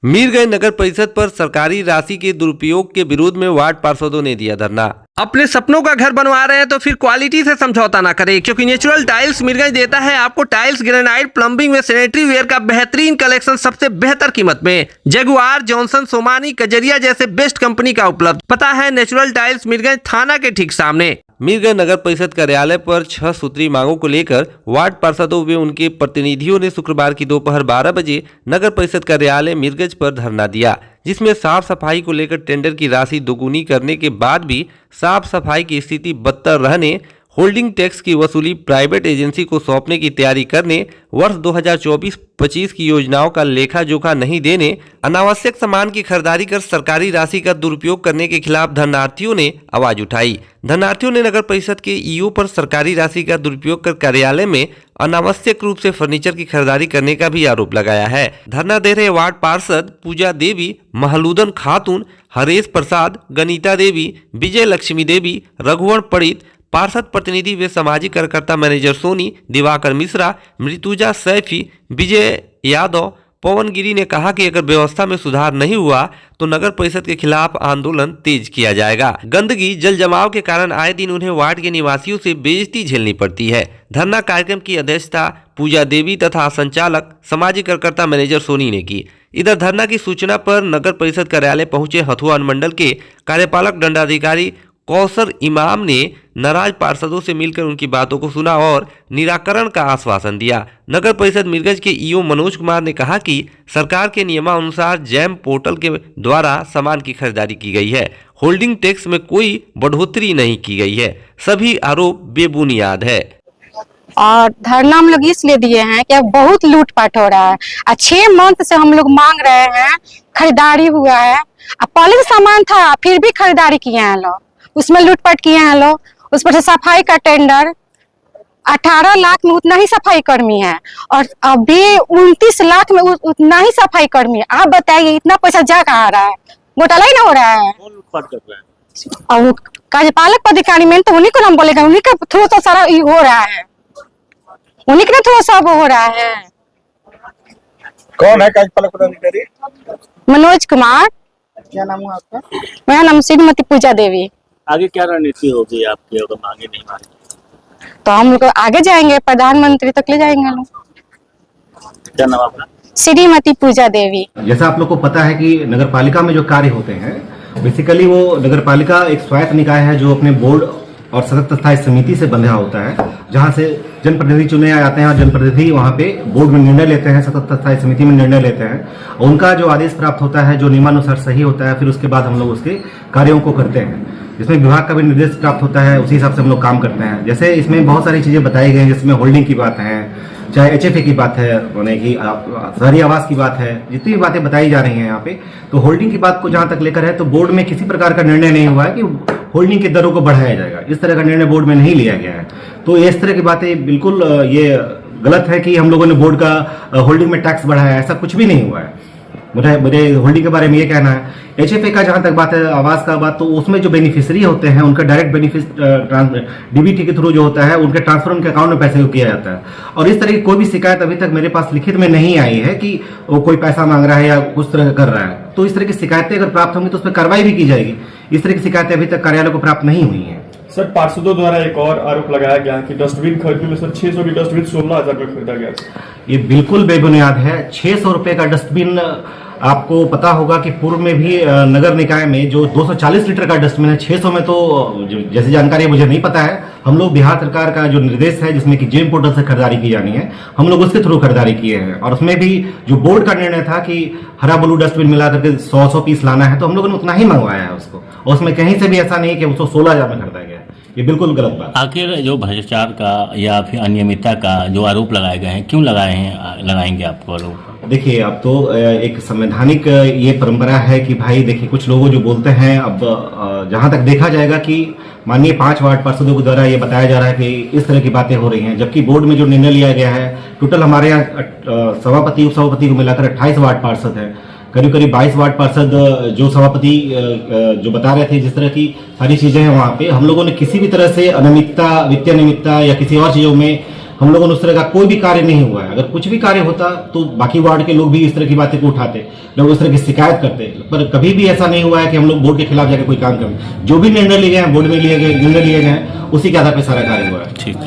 मीरगंज नगर परिषद पर सरकारी राशि के दुरुपयोग के विरोध में वार्ड पार्षदों ने दिया धरना। अपने सपनों का घर बनवा रहे हैं तो फिर क्वालिटी से समझौता ना करें, क्योंकि नेचुरल टाइल्स मीरगंज देता है आपको टाइल्स, ग्रेनाइट, प्लम्बिंग में सैनिटरी वेयर का बेहतरीन कलेक्शन सबसे बेहतर कीमत में। जगुआर, जॉनसन, सोमानी, कजरिया जैसे बेस्ट कंपनी का उपलब्ध। पता है नेचुरल टाइल्स मीरगंज थाना के ठीक सामने। मीरगंज नगर परिषद कार्यालय पर 6 सूत्री मांगों को लेकर वार्ड पार्षदों व उनके प्रतिनिधियों ने शुक्रवार की दोपहर 12 बजे नगर परिषद कार्यालय मीरगंज पर धरना दिया, जिसमें साफ सफाई को लेकर टेंडर की राशि दोगुनी करने के बाद भी साफ सफाई की स्थिति बदतर रहने, होल्डिंग टैक्स की वसूली प्राइवेट एजेंसी को सौंपने की तैयारी करने, वर्ष 2024-25 की योजनाओं का लेखा जोखा नहीं देने, अनावश्यक सामान की खरीदारी कर सरकारी राशि का दुरुपयोग करने के खिलाफ धरनार्थियों ने आवाज उठाई। धरनार्थियों ने नगर परिषद के ईओ पर सरकारी राशि का दुरुपयोग कर कार्यालय में अनावश्यक रूप से फर्नीचर की खरीदारी करने का भी आरोप लगाया है। धरना दे रहे वार्ड पार्षद पूजा देवी, महलूदन खातून, हरेश प्रसाद, गनीता देवी, विजय लक्ष्मी देवी, रघुवंश पंडित, पार्षद प्रतिनिधि व सामाजिक कार्यकर्ता मैनेजर सोनी, दिवाकर मिश्रा, मृत्युजा सैफी, विजय यादव, पवन गिरी ने कहा कि अगर व्यवस्था में सुधार नहीं हुआ तो नगर परिषद के खिलाफ आंदोलन तेज किया जाएगा। गंदगी, जल जमाव के कारण आए दिन उन्हें वार्ड के निवासियों से बेइज्जती झेलनी पड़ती है। धरना कार्यक्रम की अध्यक्षता पूजा देवी तथा संचालक सामाजिक कार्यकर्ता मैनेजर सोनी ने की। इधर धरना की सूचना पर नगर परिषद कार्यालय पहुंचे हथुआ अनुमंडल के कार्यपालक दंडाधिकारी कौसर इमाम ने नाराज पार्षदों से मिलकर उनकी बातों को सुना और निराकरण का आश्वासन दिया। नगर परिषद मीरगंज के ईओ मनोज कुमार ने कहा कि सरकार के नियमानुसार जैम पोर्टल के द्वारा सामान की खरीदारी की गई है, होल्डिंग टैक्स में कोई बढ़ोतरी नहीं की गई है, सभी आरोप बेबुनियाद है। और धरना हम लोग इसलिए दिए हैं कि अब बहुत लूटपाट हो रहा है। 6 मंथ से हम लोग मांग रहे हैं, खरीदारी हुआ है, पहले सामान था फिर भी खरीदारी किए हैं लोग, उसमें लूटपाट किए हैं लोग। उस पर से सफाई का टेंडर 18 लाख में उतना ही सफाई कर्मी है और अभी 29 लाख में उतना ही सफाई कर्मी है। आप बताइए इतना पैसा जा कहाँ आ रहा है? घोटाला ही ना हो रहा है। कौन लूटपाट कर रहा है? और कार्यपालक पदाधिकारी में तो उन्हीं को नाम बोलेगा, उन्हीं के थ्रू तो सारा हो रहा है, उन्हीं के थ्रू सब हो रहा है। कौन है कार्यपालक पदाधिकारी? मनोज कुमार। क्या नाम है आपका? मेरा नाम श्रीमती पूजा देवी। आगे क्या रणनीति होगी आपकी अगर मांगे नहीं माने? तो हम लोग आगे जाएंगे, प्रधानमंत्री तक ले जाएंगे लोग। क्या नाम आपका? श्रीमती पूजा देवी। जैसा आप लोग को पता है कि नगर पालिका में जो कार्य होते हैं बेसिकली वो नगर पालिका एक स्वायत्त निकाय है जो अपने बोर्ड और सतत स्थायी समिति से बंधा होता है, जहां से जनप्रतिनिधि चुने जाते हैं और जनप्रतिनिधि वहां पे बोर्ड में निर्णय लेते हैं, सतत स्थायी समिति में निर्णय लेते हैं। उनका जो आदेश प्राप्त होता है जो नियमानुसार सही होता है, फिर उसके बाद हम लोग उसके कार्यों को करते हैं, जिसमें विभाग का भी निर्देश प्राप्त होता है, उसी हिसाब से हम लोग काम करते हैं। जैसे इसमें बहुत सारी चीजें बताई गई हैं, जिसमें होल्डिंग की बात है, चाहे HFA की बात है, माने कि शहरी आवास की बात है, जितनी भी बातें बताई जा रही हैं यहाँ पे, तो होल्डिंग की बात को जहां तक लेकर है तो बोर्ड में किसी प्रकार का निर्णय नहीं हुआ है कि होल्डिंग की दरों को बढ़ाया जाएगा। इस तरह का निर्णय बोर्ड में नहीं लिया गया है। तो इस तरह की बातें बिल्कुल ये गलत है कि हम लोगों ने बोर्ड का होल्डिंग में टैक्स बढ़ाया है, ऐसा कुछ भी नहीं हुआ है। मुझे होल्डिंग के बारे में ये कहना है। HFA का जहां तक बात है, आवास का बात, तो उसमें जो बेनिफिशियरी होते हैं उनका डायरेक्ट बेनिफिट DBT के थ्रू जो होता है उनके ट्रांसफर उनके अकाउंट में पैसे को किया जाता है। और इस तरह की कोई भी शिकायत अभी तक मेरे पास लिखित में नहीं आई है कि वो कोई पैसा मांग रहा है या कुछ तरह कर रहा है। तो इस तरह की शिकायतें अगर प्राप्त होंगी तो उस पर कार्रवाई भी की जाएगी। इस तरह की शिकायतें अभी तक कार्यालय को प्राप्त नहीं हुई है। सर, पार्षदों द्वारा एक और आरोप लगाया गया कि डस्टबिन खरीदने में सर 600 की डस्टबिन 16,000 में खरीदा गया। ये बिल्कुल बेबुनियाद है। 600 रुपए का डस्टबिन, आपको पता होगा कि पूर्व में भी नगर निकाय में जो 240 लीटर का डस्टबिन है, 600 में तो जैसी जानकारी मुझे नहीं पता है। हम लोग बिहार सरकार का जो निर्देश है जिसमें कि जेम पोर्टल से खरीदारी की जानी है, हम लोग उसके थ्रू खरीदारी किए हैं। और उसमें भी जो बोर्ड का निर्णय था कि हरा ब्लू डस्टबिन मिला करके 100 पीस लाना है, तो हम लोगों ने उतना ही मंगवाया है उसको। और उसमें कहीं से भी ऐसा नहीं कि उसको 16,000 में खरीदा गया। ये बिल्कुल गलत बात। आखिर जो भ्रष्टाचार का या फिर अनियमितता का जो आरोप लगाए गए हैं, क्यों लगाएंगे आपको आरोप? देखिए, अब तो एक संवैधानिक ये परंपरा है कि भाई देखिए कुछ लोग जो बोलते हैं, अब जहां तक देखा जाएगा कि माननीय 5 वार्ड पार्षदों के द्वारा ये बताया जा रहा है कि इस तरह की बातें हो रही हैं, जबकि बोर्ड में जो निर्णय लिया गया है, टोटल हमारे यहाँ सभापति उप सभापति को मिलाकर 28 वार्ड पार्षद हैं। करीब करीब 22 वार्ड पार्षद जो सभापति जो बता रहे थे, जिस तरह की सारी चीजें हैं वहां पे, हम लोगों ने किसी भी तरह से अनियमितता, वित्तीय अनियमितता या किसी और चीजों में हम लोगों ने उस तरह का कोई भी कार्य नहीं हुआ है। अगर कुछ भी कार्य होता तो बाकी वार्ड के लोग भी इस तरह की बातें को उठाते, लोग उस तरह की शिकायत करते, पर कभी भी ऐसा नहीं हुआ है कि हम लोग बोर्ड के खिलाफ जाकर कोई काम करें। जो भी निर्णय लिए गए हैं, बोर्ड में निर्णय लिए गए हैं, उसी के आधार पर सारा कार्य हुआ है। ठीक।